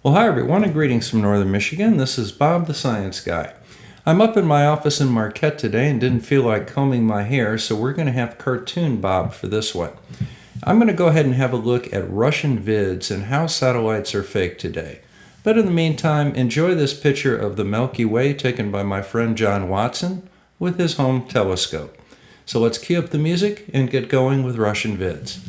Well, hi everyone, and greetings from Northern Michigan. This is Bob the Science Guy. I'm up in my office in Marquette today and didn't feel like combing my hair, so we're going to have Cartoon Bob for this one. I'm going to go ahead and have a look at RussianVids and how satellites are fake today. But in the meantime, enjoy this picture of the Milky Way taken by my friend John Watson with his home telescope. So let's cue up the music and get going with RussianVids.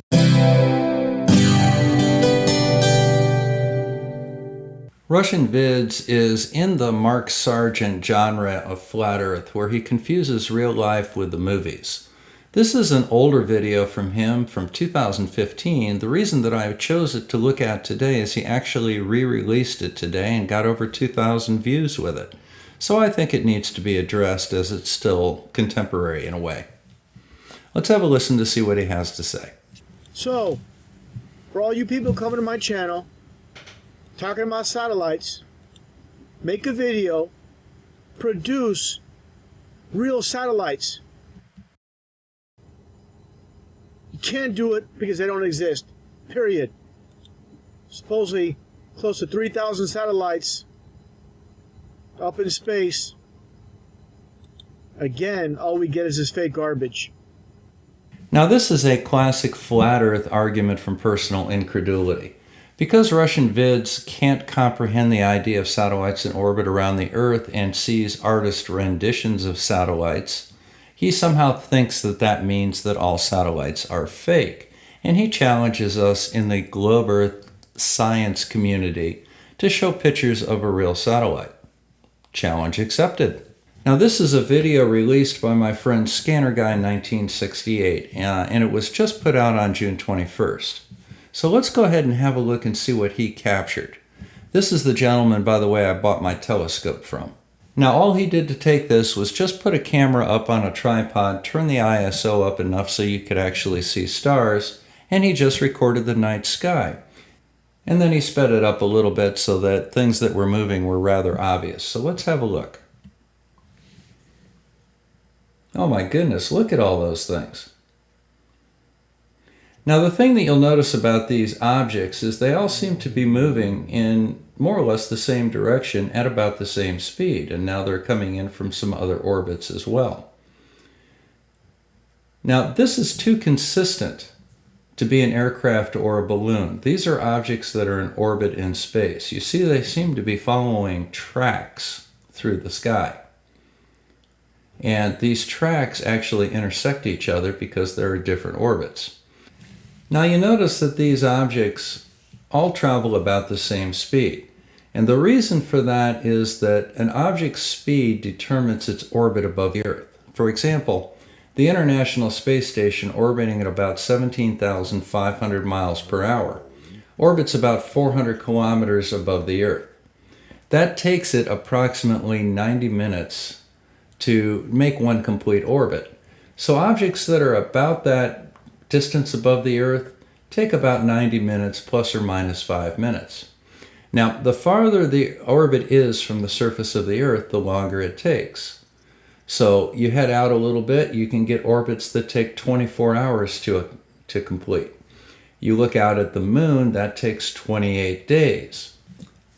RussianVids is in the Mark Sargent genre of Flat Earth, where he confuses real life with the movies. This is an older video from him from 2015. The reason that I chose it to look at today is he actually re-released it today and got over 2,000 views with it. So I think it needs to be addressed as it's still contemporary in a way. Let's have a listen to see what he has to say. So, for all you people coming to my channel, talking about satellites, make a video, produce real satellites. You can't do it because they don't exist, period. Supposedly close to 3,000 satellites up in space. Again, all we get is this fake garbage. Now this is a classic flat earth argument from personal incredulity. Because RussianVids can't comprehend the idea of satellites in orbit around the Earth and sees artist renditions of satellites, he somehow thinks that that means that all satellites are fake. And he challenges us in the globe Earth science community to show pictures of a real satellite. Challenge accepted. Now this is a video released by my friend Scanner Guy in 1968, and it was just put out on June 21st. So let's go ahead and have a look and see what he captured. This is the gentleman, by the way, I bought my telescope from. Now all he did to take this was just put a camera up on a tripod, turn the ISO up enough so you could actually see stars, and he just recorded the night sky. And then he sped it up a little bit so that things that were moving were rather obvious. So let's have a look. Oh my goodness, look at all those things. Now the thing that you'll notice about these objects is they all seem to be moving in more or less the same direction at about the same speed, and now they're coming in from some other orbits as well. Now this is too consistent to be an aircraft or a balloon. These are objects that are in orbit in space. You see they seem to be following tracks through the sky. And these tracks actually intersect each other because there are different orbits. Now you notice that these objects all travel about the same speed. And the reason for that is that an object's speed determines its orbit above the Earth. For example, the International Space Station, orbiting at about 17,500 miles per hour, orbits about 400 kilometers above the Earth. That takes it approximately 90 minutes to make one complete orbit. So objects that are about that distance above the Earth take about 90 minutes plus or minus 5 minutes. Now, the farther the orbit is from the surface of the Earth, the longer it takes. So you head out a little bit, you can get orbits that take 24 hours to complete. You look out at the moon, that takes 28 days.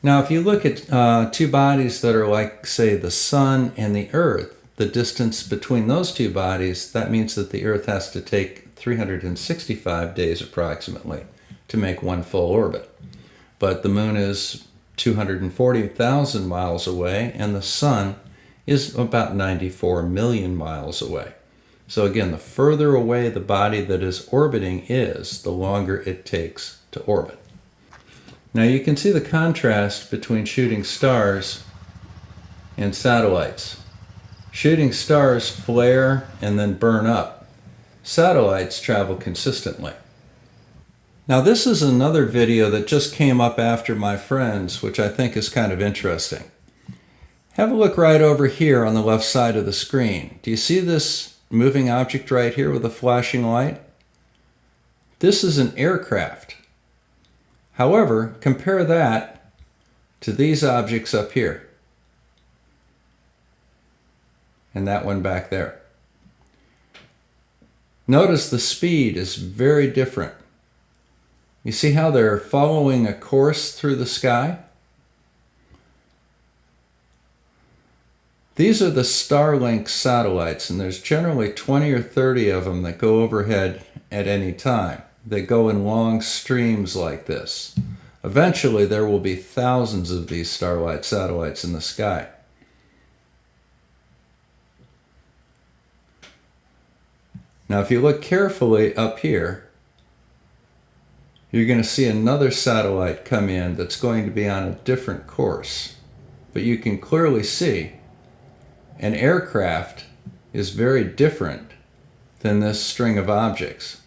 Now, if you look at two bodies that are like, say, the sun and the Earth, the distance between those two bodies, that means that the Earth has to take 365 days approximately to make one full orbit. But the moon is 240,000 miles away and the sun is about 94 million miles away. So again, the further away the body that is orbiting is, the longer it takes to orbit. Now you can see the contrast between shooting stars and satellites. Shooting stars flare and then burn up. Satellites travel consistently. Now this is another video that just came up after my friend's, which I think is kind of interesting. Have a look right over here on the left side of the screen. Do you see this moving object right here with a flashing light? This is an aircraft. However, compare that to these objects up here. And that one back there. Notice the speed is very different. You see how they're following a course through the sky? These are the Starlink satellites, and there's generally 20 or 30 of them that go overhead at any time. They go in long streams like this. Eventually, there will be thousands of these Starlight satellites in the sky. Now, if you look carefully up here, you're going to see another satellite come in that's going to be on a different course. But you can clearly see an aircraft is very different than this string of objects.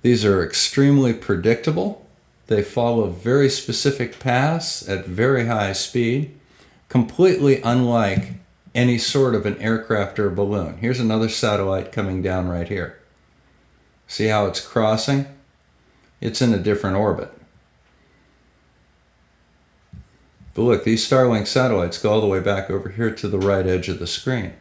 These are extremely predictable. They follow very specific paths at very high speed, completely unlike any sort of an aircraft or balloon. Here's another satellite coming down right here. See how it's crossing? It's in a different orbit. But look, these Starlink satellites go all the way back over here to the right edge of the screen.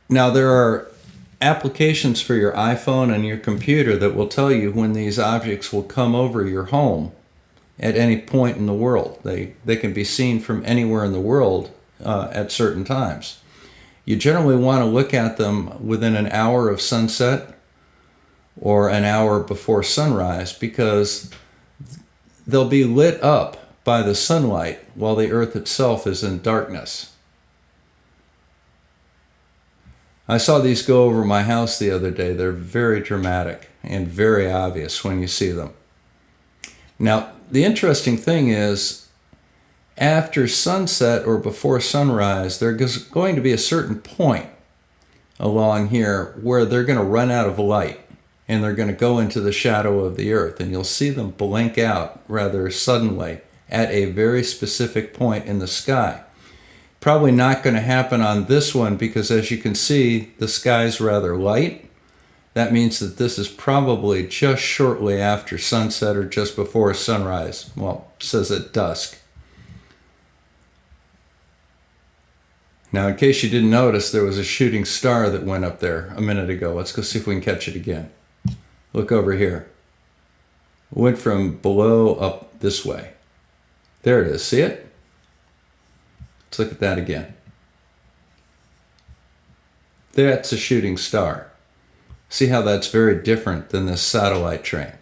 Now there are applications for your iPhone and your computer that will tell you when these objects will come over your home at any point in the world. They can be seen from anywhere in the world at certain times. You generally want to look at them within an hour of sunset or an hour before sunrise, because they'll be lit up by the sunlight while the Earth itself is in darkness. I saw these go over my house the other day. They're very dramatic and very obvious when you see them. Now, the interesting thing is, after sunset or before sunrise, there's going to be a certain point along here where they're going to run out of light and they're going to go into the shadow of the Earth, and you'll see them blink out rather suddenly at a very specific point in the sky. Probably not going to happen on this one because, as you can see, the sky's rather light. That means that this is probably just shortly after sunset or just before sunrise. Well, it says at dusk. Now, in case you didn't notice, there was a shooting star that went up there a minute ago. Let's go see if we can catch it again. Look over here. It went from below up this way. There it is. See it? Let's look at that again. That's a shooting star. See how that's very different than this satellite train.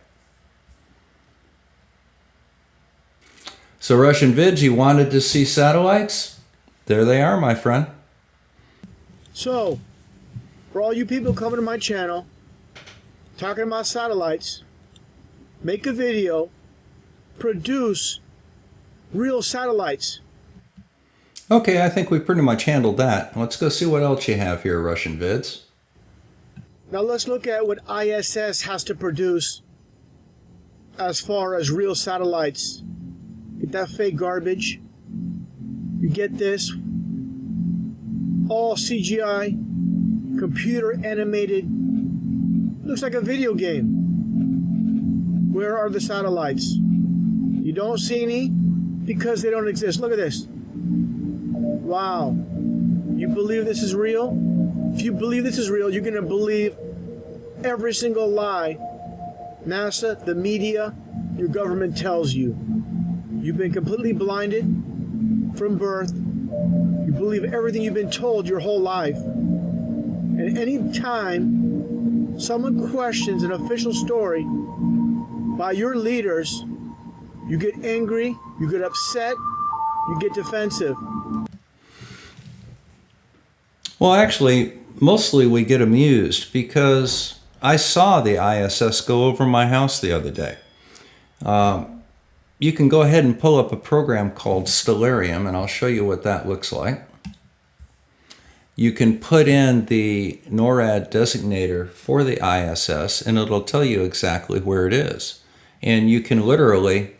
So RussianVids, you wanted to see satellites? There they are, my friend. So, for all you people coming to my channel, talking about satellites, make a video, produce real satellites. Okay, I think we pretty much handled that. Let's go see what else you have here, RussianVids. Now let's look at what ISS has to produce as far as real satellites. Get that fake garbage. You get this. All CGI, computer animated. Looks like a video game. Where are the satellites? You don't see any because they don't exist. Look at this. Wow. You believe this is real? If you believe this is real, you're going to believe every single lie NASA, the media, your government tells you. You've been completely blinded from birth. You believe everything you've been told your whole life. And any time someone questions an official story by your leaders, you get angry, you get upset, you get defensive. Well, actually, mostly we get amused because I saw the ISS go over my house the other day. You can go ahead and pull up a program called Stellarium, and I'll show you what that looks like. You can put in the NORAD designator for the ISS, and it'll tell you exactly where it is. And you can literally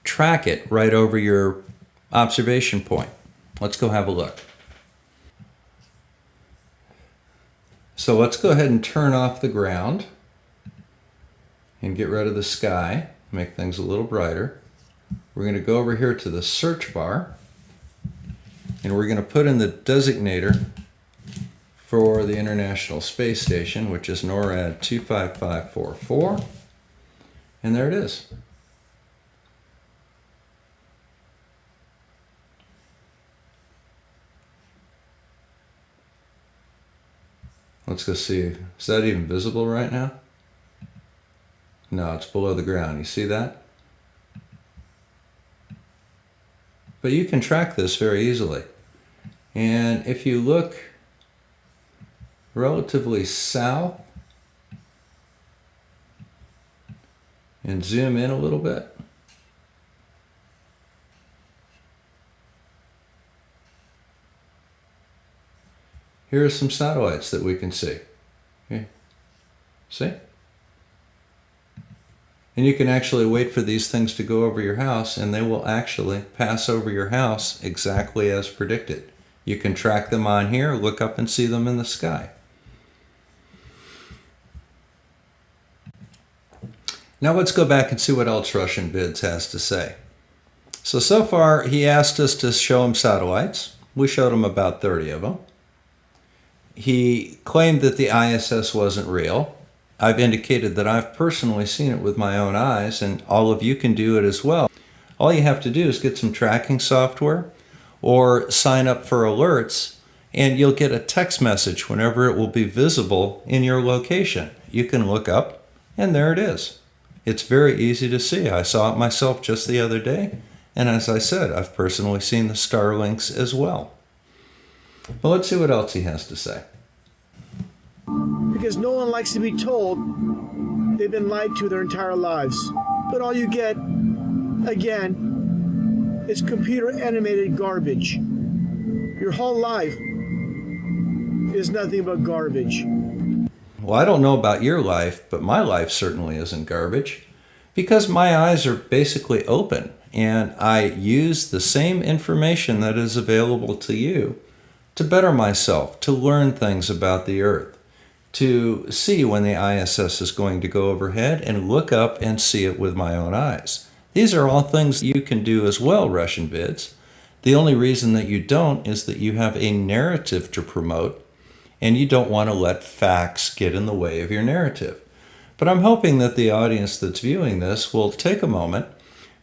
track it right over your observation point. Let's go have a look. So let's go ahead and turn off the ground and get rid of the sky, make things a little brighter. We're going to go over here to the search bar and we're going to put in the designator for the International Space Station, which is NORAD 25544, and there it is. Let's go see. Is that even visible right now? No, it's below the ground. You see that? But you can track this very easily. And if you look relatively south and zoom in a little bit, here are some satellites that we can see. Okay. See? And you can actually wait for these things to go over your house, and they will actually pass over your house exactly as predicted. You can track them on here, look up and see them in the sky. Now let's go back and see what else RussianVids has to say. So far he asked us to show him satellites. We showed him about 30 of them. He claimed that the ISS wasn't real. I've indicated that I've personally seen it with my own eyes, and all of you can do it as well. All you have to do is get some tracking software or sign up for alerts, and you'll get a text message whenever it will be visible in your location. You can look up, and there it is. It's very easy to see. I saw it myself just the other day, and as I said, I've personally seen the Starlinks as well. But let's see what else he has to say. Because no one likes to be told they've been lied to their entire lives. But all you get, again, is computer animated garbage. Your whole life is nothing but garbage. Well, I don't know about your life, but my life certainly isn't garbage, because my eyes are basically open, and I use the same information that is available to you to better myself, to learn things about the Earth, to see when the ISS is going to go overhead and look up and see it with my own eyes. These are all things you can do as well, RussianVids. The only reason that you don't is that you have a narrative to promote, and you don't want to let facts get in the way of your narrative. But I'm hoping that the audience that's viewing this will take a moment,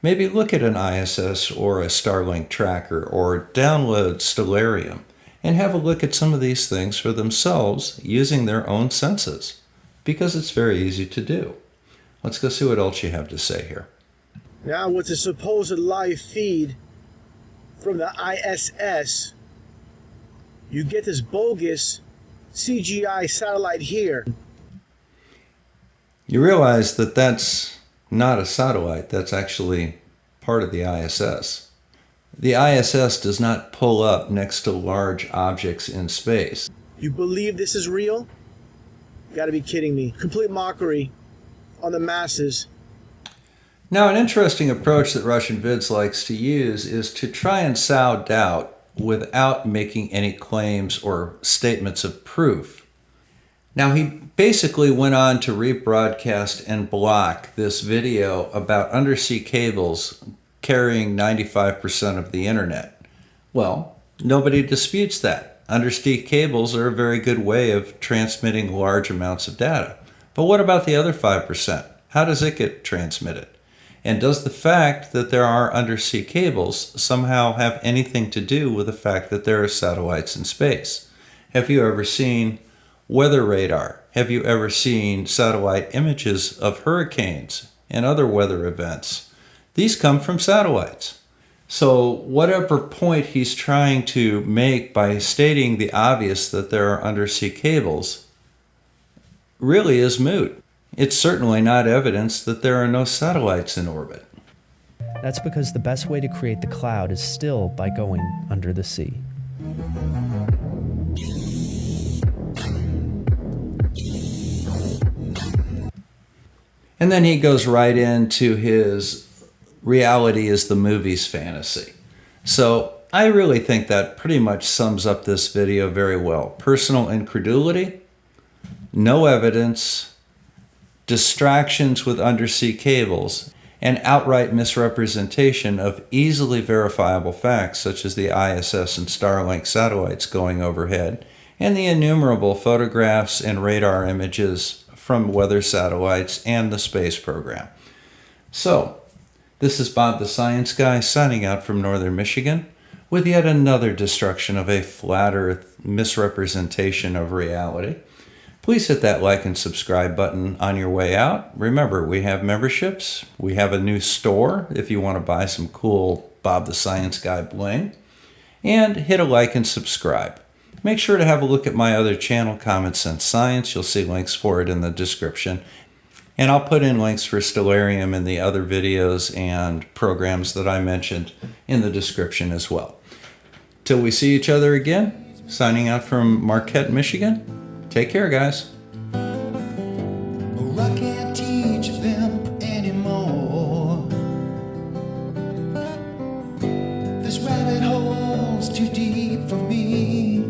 maybe look at an ISS or a Starlink tracker, or download Stellarium, and have a look at some of these things for themselves using their own senses, because it's very easy to do. Let's go see what else you have to say here. Now, with the supposed live feed from the ISS, you get this bogus CGI satellite here. You realize that that's not a satellite, that's actually part of the ISS. The ISS does not pull up next to large objects in space. You believe this is real? You gotta be kidding me. Complete mockery on the masses. Now, an interesting approach that RussianVids likes to use is to try and sow doubt without making any claims or statements of proof. Now, he basically went on to rebroadcast and block this video about undersea cables carrying 95% of the internet. Well, nobody disputes that. Undersea cables are a very good way of transmitting large amounts of data. But what about the other 5%? How does it get transmitted? And does the fact that there are undersea cables somehow have anything to do with the fact that there are satellites in space? Have you ever seen weather radar? Have you ever seen satellite images of hurricanes and other weather events? These come from satellites. So whatever point he's trying to make by stating the obvious that there are undersea cables really is moot. It's certainly not evidence that there are no satellites in orbit. That's because the best way to create the cloud is still by going under the sea. And then he goes right into his reality is the movie's fantasy. So I really think that pretty much sums up this video very well. Personal incredulity, no evidence, distractions with undersea cables, and outright misrepresentation of easily verifiable facts such as the ISS and Starlink satellites going overhead, and the innumerable photographs and radar images from weather satellites and the space program. So, this is Bob the Science Guy signing out from Northern Michigan with yet another destruction of a flat Earth misrepresentation of reality. Please hit that like and subscribe button on your way out. Remember, we have memberships. We have a new store if you want to buy some cool Bob the Science Guy bling. And hit a like and subscribe. Make sure to have a look at my other channel, Common Sense Science. You'll see links for it in the description. And I'll put in links for Stellarium and the other videos and programs that I mentioned in the description as well. Till we see each other again, signing out from Marquette, Michigan. Take care, guys. Oh, I can't teach them anymore. This rabbit hole's too deep for me.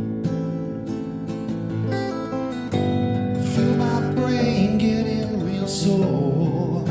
Feel my brain getting real sore.